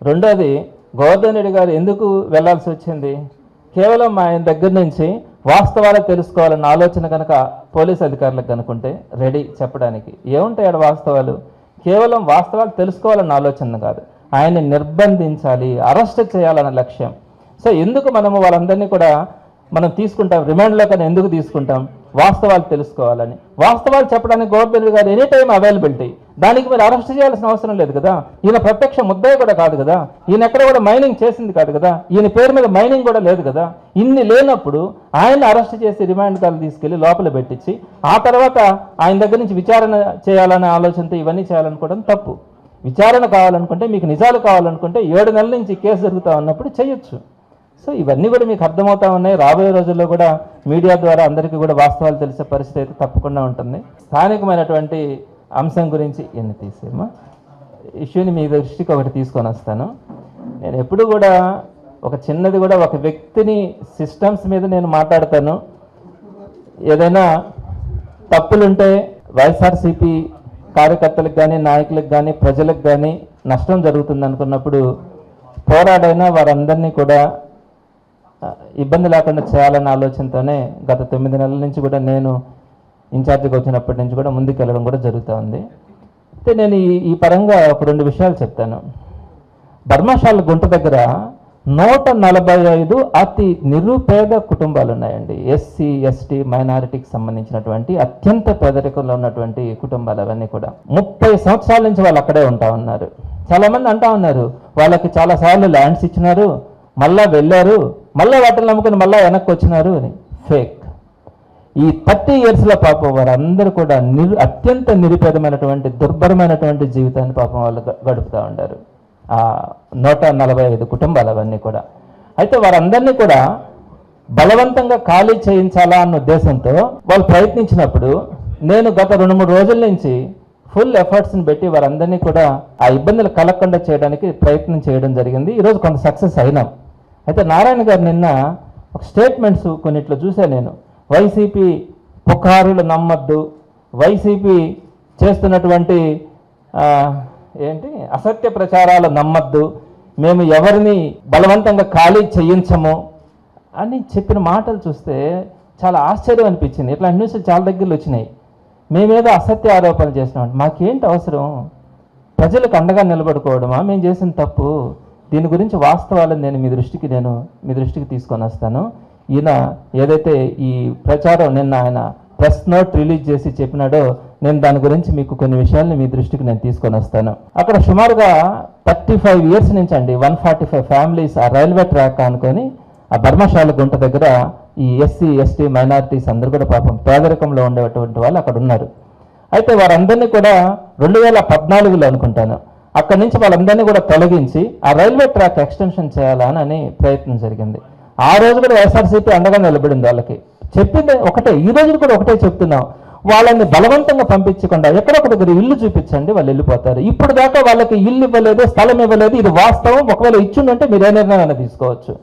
రెండోది, గోవర్ధన్ రెడ్డి గారు ఎందుకు వెళ్లాల్సి వచ్చింది? కేవలం ఆయన దగ్గర నుంచి వాస్తవాలు తెలుసుకోవాలన్న ఆలోచన కనుక పోలీస్ అధికారులకు కనుకుంటే రెడీ చెప్పడానికి. ఏముంటాయి ఆడ వాస్తవాలు? కేవలం వాస్తవాలు తెలుసుకోవాలన్న ఆలోచన కాదు, ఆయన్ని నిర్బంధించాలి, అరెస్ట్ చేయాలన్న లక్ష్యం. సో ఎందుకు మనము వాళ్ళందరినీ కూడా మనం తీసుకుంటాం రిమాండ్లో, కానీ ఎందుకు తీసుకుంటాం? వాస్తవాలు తెలుసుకోవాలని. వాస్తవాలు చెప్పడానికి గోవర్ధన్ రెడ్డి గారు ఎనీ టైం అవైలబిలిటీ. దానికి మీరు అరెస్ట్ చేయాల్సిన అవసరం లేదు కదా. ఈయన ప్రత్యక్ష ముద్దాయి కూడా కాదు కదా, ఈయన ఎక్కడ కూడా మైనింగ్ చేసింది కాదు కదా, ఈయన పేరు మీద మైనింగ్ కూడా లేదు కదా. ఇన్ని లేనప్పుడు ఆయన అరెస్ట్ చేసి రిమాండ్ కాలు తీసుకెళ్లి లోపల పెట్టించి ఆ తర్వాత ఆయన దగ్గర నుంచి విచారణ చేయాలనే ఆలోచనతో ఇవన్నీ చేయాలనుకోవడం తప్పు. విచారణ కావాలనుకుంటే, మీకు నిజాలు కావాలనుకుంటే 7 నెలల నుంచి కేసు జరుగుతూ ఉన్నప్పుడు చేయొచ్చు. సో ఇవన్నీ కూడా మీకు అర్థమవుతా ఉన్నాయి. రాబోయే రోజుల్లో కూడా మీడియా ద్వారా అందరికీ కూడా వాస్తవాలు తెలిసే పరిస్థితి అయితే తప్పకుండా ఉంటుంది. స్థానికమైనటువంటి అంశం గురించి ఎన్ని తీసేమా ఇష్యూని మీ దృష్టికి ఒకటి తీసుకొని వస్తాను. నేను ఎప్పుడు కూడా ఒక చిన్నది కూడా ఒక వ్యక్తిని సిస్టమ్స్ మీద నేను మాట్లాడతాను. ఏదైనా తప్పులుంటే వైఎస్ఆర్సీపీ కార్యకర్తలకు కానీ, నాయకులకు కానీ, ప్రజలకు కానీ నష్టం జరుగుతుంది అనుకున్నప్పుడు పోరాడైనా వారందరినీ కూడా ఇబ్బంది లేకుండా చేయాలన్న ఆలోచనతోనే గత 9 నెలల నుంచి కూడా నేను ఇన్ఛార్జిగా వచ్చినప్పటి నుంచి కూడా ముందుకు వెళ్ళడం కూడా జరుగుతూ ఉంది. అయితే నేను ఈ పరంగా ఒక 2 విషయాలు చెప్తాను. ధర్మశాల గుంట దగ్గర 145 అతి నిరుపేద కుటుంబాలు ఉన్నాయండి. ఎస్సీ, ఎస్టీ, మైనారిటీకి సంబంధించినటువంటి అత్యంత పేదరికంలో ఉన్నటువంటి కుటుంబాలు అవన్నీ కూడా 30 సంవత్సరాల నుంచి వాళ్ళు అక్కడే ఉంటా ఉన్నారు. చాలామంది అంటా ఉన్నారు వాళ్ళకి చాలాసార్లు ల్యాండ్స్ ఇచ్చినారు, మళ్ళా వెళ్ళారు, మళ్ళీ వాటిని నమ్ముకుని మళ్ళీ వెనక్కి వచ్చినారు అని. ఫేక్. ఈ 30 ఇయర్స్లో పాపం వారందరూ కూడా అత్యంత నిరుపేదమైనటువంటి దుర్భరమైనటువంటి జీవితాన్ని పాపం వాళ్ళు గడుపుతూ ఉంటారు. 145 కుటుంబాలు అవన్నీ కూడా. అయితే వారందరినీ కూడా బలవంతంగా ఖాళీ చేయించాలా అన్న ఉద్దేశంతో వాళ్ళు ప్రయత్నించినప్పుడు నేను గత 2-3 రోజుల నుంచి ఫుల్ ఎఫర్ట్స్ని పెట్టి వారందరినీ కూడా ఆ ఇబ్బందులు కలగకుండా చేయడానికి ప్రయత్నం చేయడం జరిగింది. ఈరోజు కొంత సక్సెస్ అయినాం. అయితే నారాయణ గారు నిన్న ఒక స్టేట్మెంట్స్ కొన్నిట్లో చూసా నేను. వైసీపీ పుకారులు నమ్మద్దు, వైసీపీ చేస్తున్నటువంటి అసత్య ప్రచారాలు నమ్మద్దు, మేము ఎవరిని బలవంతంగా ఖాళీ చేయించము అని చెప్పిన మాటలు చూస్తే చాలా ఆశ్చర్యం అనిపించింది. ఇట్లాంటి న్యూస్లు చాలా దగ్గరలో వచ్చినాయి. మేమేదో అసత్య ఆరోపణలు చేసినాం. మాకేంటి అవసరం? ప్రజలకు అండగా నిలబడుకోవడమా మేము చేసిన తప్పు? దీని గురించి వాస్తవాలను నేను మీ దృష్టికి తీసుకొని వస్తాను. ఈయన ఏదైతే ఈ ప్రచారం నిన్న ఆయన ప్రెస్ నోట్ రిలీజ్ చేసి చెప్పినాడో నేను దాని గురించి మీకు కొన్ని విషయాల్ని మీ దృష్టికి నేను తీసుకొని వస్తాను. అక్కడ సుమారుగా 35 ఇయర్స్ నుంచి అండి 145 ఫ్యామిలీస్ ఆ రైల్వే ట్రాక్ అనుకొని ఆ ధర్మశాల గుంట దగ్గర ఈ ఎస్సీ, ఎస్టీ, మైనారిటీస్ అందరూ కూడా పాపం పేదరికంలో ఉండేటువంటి వాళ్ళు అక్కడ ఉన్నారు. అయితే వారందరినీ కూడా 2014లో అనుకుంటాను అక్కడి నుంచి వాళ్ళందరినీ కూడా తొలగించి ఆ రైల్వే ట్రాక్ ఎక్స్టెన్షన్ చేయాలని ప్రయత్నం జరిగింది. ఆ రోజు కూడా వైఎస్ఆర్సీపీ అండగా నిలబడింది. వాళ్ళకి చెప్పింది ఒకటే, ఈ రోజు కూడా ఒకటే చెప్తున్నాం, వాళ్ళని బలవంతంగా పంపించకుండా ఎక్కడొక దగ్గర ఇల్లు చూపించండి, వాళ్ళు వెళ్ళిపోతారు. ఇప్పుడు దాకా వాళ్ళకి ఇల్లు ఇవ్వలేదు, స్థలం ఇవ్వలేదు, ఇది వాస్తవం. ఒకవేళ ఇచ్చిందంటే మీరు ఏ నిర్ణయం తీసుకోవచ్చు.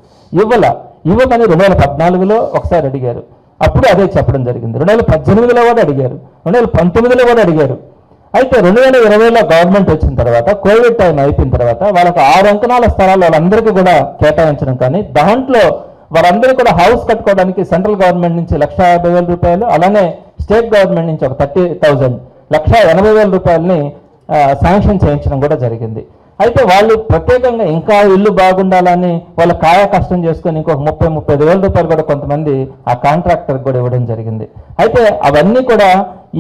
ఇవ్వమని 2014లో ఒకసారి అడిగారు, అప్పుడు అదే చెప్పడం జరిగింది. 2018లో కూడా అడిగారు, 2019లో కూడా అడిగారు. అయితే 2020లో గవర్నమెంట్ వచ్చిన తర్వాత కోవిడ్ టైం అయిపోయిన తర్వాత వాళ్ళకి 6 అంకణాల స్థలాలు వాళ్ళందరికీ కూడా కేటాయించడం, కానీ దాంట్లో వారందరూ కూడా హౌస్ కట్టుకోవడానికి సెంట్రల్ గవర్నమెంట్ నుంచి 1,50,000 రూపాయలు, అలానే స్టేట్ గవర్నమెంట్ నుంచి ఒక 30,000 1,80,000 రూపాయలని శాంక్షన్ చేయించడం కూడా జరిగింది. అయితే వాళ్ళు ప్రత్యేకంగా ఇంకా ఇల్లు బాగుండాలని వాళ్ళ కాయ కష్టం చేసుకొని ఇంకొక 30,000 రూపాయలు కూడా కొంతమంది ఆ కాంట్రాక్టర్కి కూడా ఇవ్వడం జరిగింది. అయితే అవన్నీ కూడా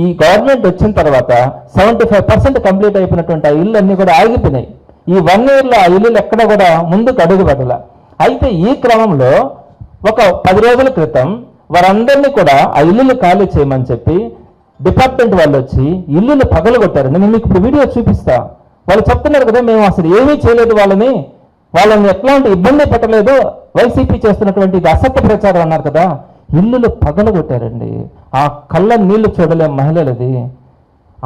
ఈ గవర్నమెంట్ వచ్చిన తర్వాత 75% కంప్లీట్ అయిపోయినటువంటి ఆ ఇల్లు అన్నీ కూడా ఆగిపోయినాయి. ఈ 1 ఇయర్లో ఆ ఇల్లులు ఎక్కడ కూడా ముందుకు అడుగు పెట్టాల. అయితే ఈ క్రమంలో ఒక 10 రోజుల క్రితం వారందరినీ కూడా ఆ ఇల్లులు ఖాళీ చేయమని చెప్పి డిపార్ట్మెంట్ వాళ్ళు వచ్చి ఇల్లులు పగలగొట్టారు. నేను మీకు ఇప్పుడు వీడియో చూపిస్తా. వాళ్ళు చెప్తున్నారు కదా, మేము అసలు ఏమీ చేయలేదు, వాళ్ళని ఎట్లాంటి ఇబ్బంది పెట్టలేదు, వైసీపీ చేస్తున్నటువంటి ఇది అసత్య ప్రచారం అన్నారు కదా. ఇల్లులు పగలగొట్టారండి. ఆ కళ్ళ నీళ్లు చూడలేం మహిళలది.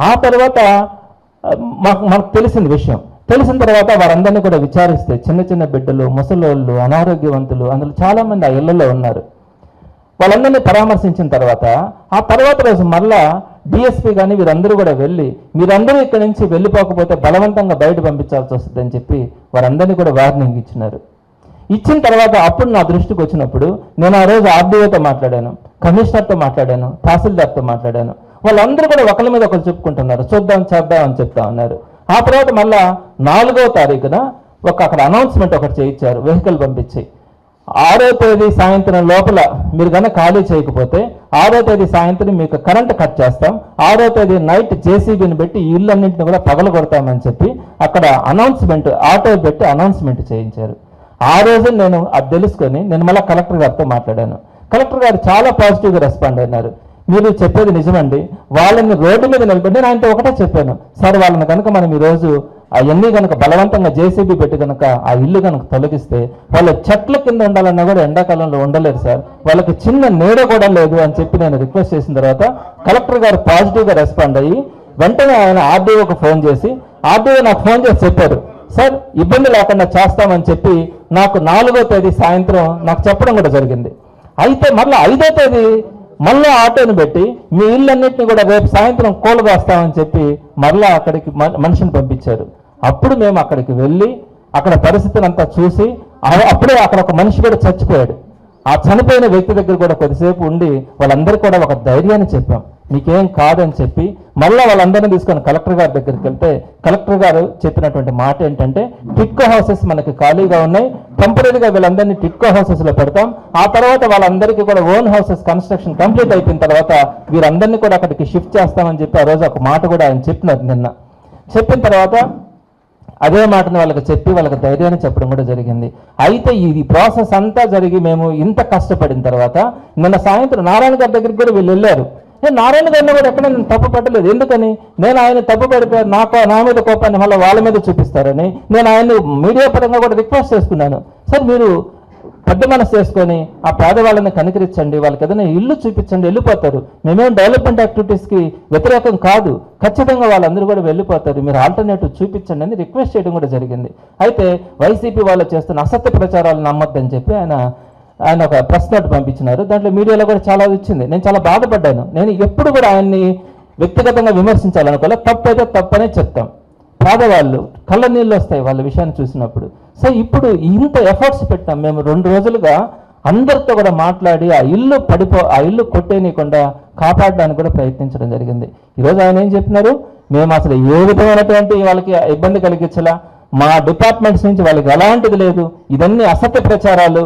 ఆ తర్వాత మనకు తెలిసిన విషయం తెలిసిన తర్వాత వారందరినీ కూడా విచారిస్తే చిన్న చిన్న బిడ్డలు, ముసలోళ్ళు, అనారోగ్యవంతులు అందులో చాలామంది ఆ ఇళ్లలో ఉన్నారు. వాళ్ళందరినీ పరామర్శించిన తర్వాత ఆ తర్వాత రోజు మళ్ళా డిఎస్పీ కానీ వీరందరూ కూడా వెళ్ళి మీరందరూ ఇక్కడి నుంచి వెళ్ళిపోకపోతే బలవంతంగా బయట పంపించాల్సి వస్తుందని చెప్పి వారందరినీ కూడా వార్నింగ్ ఇచ్చినారు. ఇచ్చిన తర్వాత అప్పుడు నా దృష్టికి వచ్చినప్పుడు నేను ఆ రోజు ఆర్డీఓతో మాట్లాడాను, కమిషనర్తో మాట్లాడాను, తహసీల్దార్తో మాట్లాడాను. వాళ్ళందరూ కూడా ఒకరి మీద ఒకరు చెప్పుకుంటున్నారు, చూద్దాం చేద్దాం అని చెప్తా ఉన్నారు. ఆ తర్వాత మళ్ళా 4వ తారీఖున అక్కడ అనౌన్స్మెంట్ ఒకటి చేయించారు, వెహికల్ పంపించి 6వ తేదీ సాయంత్రం లోపల మీరు కనుక ఖాళీ చేయకపోతే 6వ తేదీ సాయంత్రం మీకు కరెంట్ కట్ చేస్తాం, 6వ తేదీ నైట్ జేసీబీని పెట్టి ఈ ఇళ్ళన్నింటిని కూడా పగలగొడతామని చెప్పి అక్కడ అనౌన్స్మెంట్ ఆటో పెట్టి అనౌన్స్మెంట్ చేయించారు. ఆ రోజు నేను అది తెలుసుకొని నేను మళ్ళీ కలెక్టర్ గారితో మాట్లాడాను. కలెక్టర్ గారు చాలా పాజిటివ్గా రెస్పాండ్ అయినారు. మీరు చెప్పేది నిజమండి, వాళ్ళని రోడ్డు మీద నిలబడి నేను ఆయనతో ఒకటే చెప్పాను, సార్ వాళ్ళని కనుక మనం ఈరోజు అవన్నీ కనుక బలవంతంగా జేసీబీ పెట్టి కనుక ఆ ఇల్లు కనుక తొలగిస్తే వాళ్ళ చెట్ల కింద ఉండాలన్నా కూడా ఎండాకాలంలో ఉండలేరు సార్, వాళ్ళకి చిన్న నీడ కూడా లేదు అని చెప్పి నేను రిక్వెస్ట్ చేసిన తర్వాత కలెక్టర్ గారు పాజిటివ్గా రెస్పాండ్ అయ్యి వెంటనే ఆయన ఆర్డీఓకి ఫోన్ చేసి, ఆర్డీఓ నాకు ఫోన్ చేసి చెప్పారు, సార్ ఇబ్బంది లేకుండా చేస్తామని చెప్పి నాకు 4వ తేదీ సాయంత్రం నాకు చెప్పడం కూడా జరిగింది. అయితే మళ్ళీ 5వ తేదీ మళ్ళీ ఆటోని పెట్టి మీ ఇళ్ళన్నింటినీ కూడా రేపు సాయంత్రం కూలదోస్తామని చెప్పి మళ్ళీ అక్కడికి మనిషిని పంపించారు. అప్పుడు మేము అక్కడికి వెళ్ళి అక్కడ పరిస్థితిని అంతా చూసి అప్పుడే అక్కడ ఒక మనిషి కూడా చచ్చిపోయాడు. ఆ చనిపోయిన వ్యక్తి దగ్గర కూడా కొద్దిసేపు ఉండి వాళ్ళందరికీ కూడా ఒక ధైర్యాన్ని చెప్పాం, మీకేం కాదని చెప్పి మళ్ళీ వాళ్ళందరినీ తీసుకొని కలెక్టర్ గారి దగ్గరికి వెళ్తే కలెక్టర్ గారు చెప్పినటువంటి మాట ఏంటంటే టిట్కో హౌసెస్ మనకి ఖాళీగా ఉన్నాయి, టెంపరీగా వీళ్ళందరినీ టిట్కో హౌసెస్లో పెడతాం, ఆ తర్వాత వాళ్ళందరికీ కూడా ఓన్ హౌసెస్ కన్స్ట్రక్షన్ కంప్లీట్ అయిపోయిన తర్వాత వీరందరినీ కూడా అక్కడికి షిఫ్ట్ చేస్తామని చెప్పి ఆ రోజు ఒక మాట కూడా ఆయన చెప్పినారు. నిన్న చెప్పిన తర్వాత అదే మాటను వాళ్ళకి చెప్పి వాళ్ళకి ధైర్యాన్ని చెప్పడం కూడా జరిగింది. అయితే ఈ ప్రాసెస్ అంతా జరిగి మేము ఇంత కష్టపడిన తర్వాత నిన్న సాయంత్రం నారాయణ గారి దగ్గరికి కూడా వీళ్ళు వెళ్ళారు. నారాయణ గారిని కూడా ఎక్కడ నేను తప్పు పట్టలేదు, ఎందుకని నేను ఆయన తప్పు పెడితే నా మీద కోపాన్ని మళ్ళీ వాళ్ళ మీద చూపిస్తారని నేను ఆయన్ని మీడియా పరంగా కూడా రిక్వెస్ట్ చేసుకున్నాను, సార్ మీరు పెద్ద మనసు చేసుకొని ఆ పేదవాళ్ళని కనికరించండి, వాళ్ళకి ఏదైనా ఇల్లు చూపించండి, వెళ్ళిపోతారు, మేమేం డెవలప్మెంట్ యాక్టివిటీస్కి వ్యతిరేకం కాదు, ఖచ్చితంగా వాళ్ళందరూ కూడా వెళ్ళిపోతారు, మీరు ఆల్టర్నేటివ్ చూపించండి అని రిక్వెస్ట్ చేయడం కూడా జరిగింది. అయితే వైసీపీ వాళ్ళు చేస్తున్న అసత్య ప్రచారాలు నమ్మొద్దని చెప్పి ఆయన ఒక ప్రెస్ నోట్ పంపించినారు. దాంట్లో మీడియాలో కూడా చాలా వచ్చింది. నేను చాలా బాధపడ్డాను. నేను ఎప్పుడు కూడా ఆయన్ని వ్యక్తిగతంగా విమర్శించాలనుకోలే, తప్పు అయితే తప్పనే చెప్తాం. పేదవాళ్ళు కళ్ళ నీళ్ళు వస్తాయి వాళ్ళ విషయాన్ని చూసినప్పుడు. సో ఇప్పుడు ఇంత ఎఫర్ట్స్ పెట్టాం మేము 2 రోజులుగా అందరితో కూడా మాట్లాడి ఆ ఇల్లు కొట్టేయకుండా కాపాడడానికి కూడా ప్రయత్నించడం జరిగింది. ఈరోజు ఆయన ఏం చెప్పినారు, మేము అసలు ఏ విధమైనటువంటి వాళ్ళకి ఇబ్బంది కలిగించలా, మా డిపార్ట్మెంట్స్ నుంచి వాళ్ళకి ఎలాంటిది లేదు, ఇదన్నీ అసత్య ప్రచారాలు,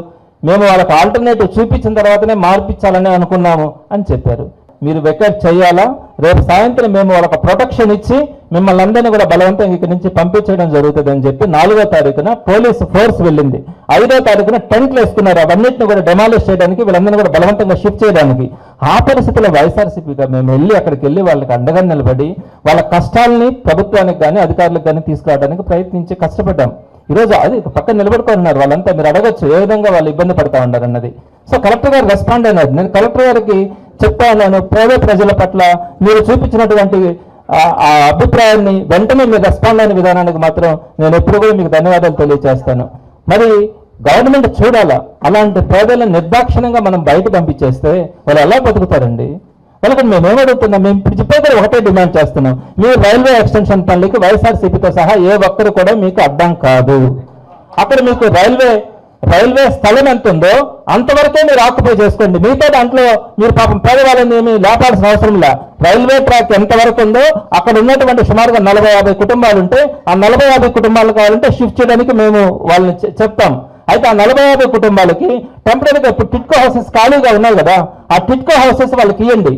మేము వాళ్ళకి ఆల్టర్నేటివ్ చూపించిన తర్వాతనే మార్పించాలని అనుకున్నాము అని చెప్పారు. మీరు వెకేట్ చేయాలా, రేపు సాయంత్రం మేము వాళ్ళకి ప్రొటెక్షన్ ఇచ్చి మిమ్మల్ని అందరినీ కూడా బలవంతంగా ఇక్కడి నుంచి పంపించడం జరుగుతుంది అని చెప్పి 4వ తారీఖున పోలీసు ఫోర్స్ వెళ్ళింది. 5వ తారీఖున టెంట్లు వేసుకున్నారు, అవన్నింటిని కూడా డెమాలిష్ చేయడానికి, వీళ్ళందరినీ కూడా బలవంతంగా షిఫ్ట్ చేయడానికి. ఆ పరిస్థితుల్లో వైఎస్ఆర్సీపీగా మేము వెళ్ళి అక్కడికి వెళ్ళి వాళ్ళకి అండగా నిలబడి వాళ్ళ కష్టాలని ప్రభుత్వానికి కానీ అధికారులకు కానీ తీసుకురావడానికి ప్రయత్నించి కష్టపడ్డాం. ఈరోజు అది పక్కన నిలబడుకున్నారు వాళ్ళంతా, మీరు అడగచ్చు ఏ విధంగా వాళ్ళు ఇబ్బంది పడతా ఉన్నారు అన్నది. సో కలెక్టర్ గారు రెస్పాండ్ అయినారు. నేను కలెక్టర్ గారికి చెప్తా ఉన్నాను, పేద ప్రజల పట్ల మీరు చూపించినటువంటి ఆ అభిప్రాయాన్ని వెంటనే మీరు రెస్పాండ్ అయిన విధానానికి మాత్రం నేను ఎప్పుడు కూడా మీకు ధన్యవాదాలు తెలియజేస్తాను. మరి గవర్నమెంట్ చూడాలా, అలాంటి పేదలను నిర్దాక్షిణ్యంగా మనం బయట పంపించేస్తే వాళ్ళు ఎలా బతుకుతారండి? వాళ్ళకి మేమేమడుగుతున్నాం, మేము ఇప్పుడు చెప్పేది ఒకటే డిమాండ్ చేస్తున్నాం, మీరు రైల్వే ఎక్స్టెన్షన్ పనులకి వైఎస్ఆర్సీపీతో సహా ఏ ఒక్కరు కూడా మీకు అడ్డం కాదు. అక్కడ మీకు రైల్వే స్థలం ఎంత ఉందో అంతవరకే మీరు ఆక్యుపై చేసుకోండి, మిగతా దాంట్లో మీరు పాపం పేదవాళ్ళని ఏమి లేపాల్సిన అవసరం లే. రైల్వే ట్రాక్ ఎంతవరకు ఉందో అక్కడ ఉన్నటువంటి సుమారుగా 40-50 కుటుంబాలు ఉంటే ఆ 40-50 కుటుంబాలు కావాలంటే షిఫ్ట్ చేయడానికి మేము వాళ్ళని చెప్తాం. అయితే ఆ 40-50 కుటుంబాలకి టెంపరీగా ఇప్పుడు టిట్కో హౌసెస్ ఖాళీగా ఉన్నాయి కదా, ఆ టిట్కో హౌసెస్ వాళ్ళకి ఇవ్వండి.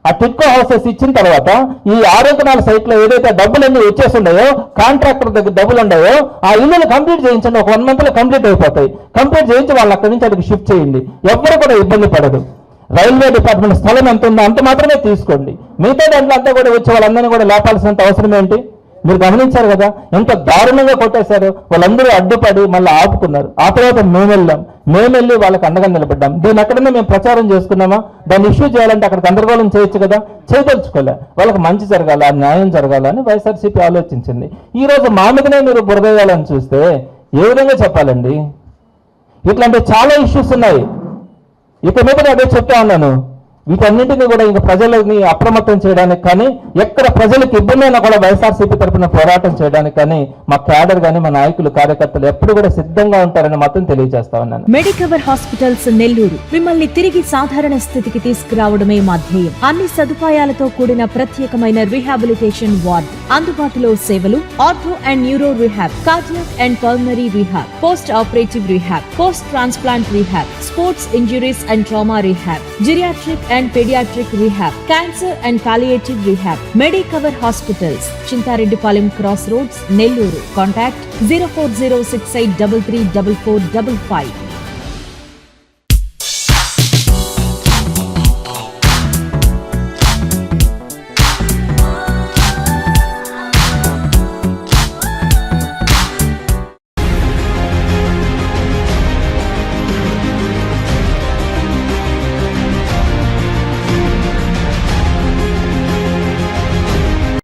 ఆ టిట్కో హౌసెస్ ఇచ్చిన తర్వాత ఈ 6 సైట్లో ఏదైతే డబ్బులన్నీ వచ్చేసి ఉన్నాయో, కాంట్రాక్టర్ దగ్గర డబ్బులు ఉన్నాయో, ఆ ఇల్లులు కంప్లీట్ చేయించండి. ఒక 1 మంత్లో కంప్లీట్ అయిపోతాయి. కంప్లీట్ చేయించి వాళ్ళు అక్కడి నుంచి అక్కడికి షిఫ్ట్ చేయండి. ఎవ్వరు కూడా ఇబ్బంది పడదు. రైల్వే డిపార్ట్మెంట్ స్థలం ఎంత ఉందో అంత మాత్రమే తీసుకోండి, మిగతా దాంట్లో అంతా కూడా వచ్చి వాళ్ళందరినీ కూడా లేపాల్సినంత అవసరం ఏంటి? మీరు గమనించారు కదా ఎంత దారుణంగా కొట్టేశారు. వాళ్ళందరూ అడ్డుపడి మళ్ళీ ఆపుకున్నారు. ఆ తర్వాత మేము వెళ్ళి వాళ్ళకి అండగా నిలబడ్డాం. దీన్ని ఎక్కడన్నా మేము ప్రచారం చేసుకున్నామా? దాన్ని ఇష్యూ చేయాలంటే అక్కడ గందరగోళం చేయొచ్చు కదా, చేయదలుచుకోలే. వాళ్ళకి మంచి జరగాల, న్యాయం జరగాల అని వైఎస్ఆర్సీపీ ఆలోచించింది. ఈ రోజు మా మీదనే మీరు బురదేయాలని చూస్తే ఏ విధంగా చెప్పాలండి? ఇట్లాంటి చాలా ఇష్యూస్ ఉన్నాయి. ఇక మీద అదే చెప్తా ఉన్నాను, వీటన్నింటినీ కూడా ఇంకా ప్రజలని అప్రమత్తం చేయడానికి కానీ, ఎక్కడ ప్రజలకు ఇబ్బంది అయినా కూడా వైఎస్ఆర్సీపీ తరఫున పోరాటం చేయడానికి కానీ మా క్యాడర్ కానీ మా నాయకులు కార్యకర్తలు ఎప్పుడు కూడా సిద్ధంగా ఉంటారని మాత్రం తెలియజేస్తా ఉన్నాను. మెడికవర్ హాస్పిటల్స్ నెల్లూరు మిమ్మల్ని తిరిగి సాధారణ స్థితికి తీసుకురావడమే మా ధ్యేయం. అన్ని సదుపాయాలతో కూడిన ప్రత్యేకమైన రీహాబిలిటేషన్ వార్డ్, అందుబాటులో సేవలు ortho and neuro rehab, cardiac and pulmonary rehab, post operative rehab, post transplant rehab, sports injuries and trauma rehab, geriatric and pediatric rehab, cancer and palliative rehab. Medicover Hospitals, Chintareddypalayam Crossroads, Nelluru. Contact 04068334455.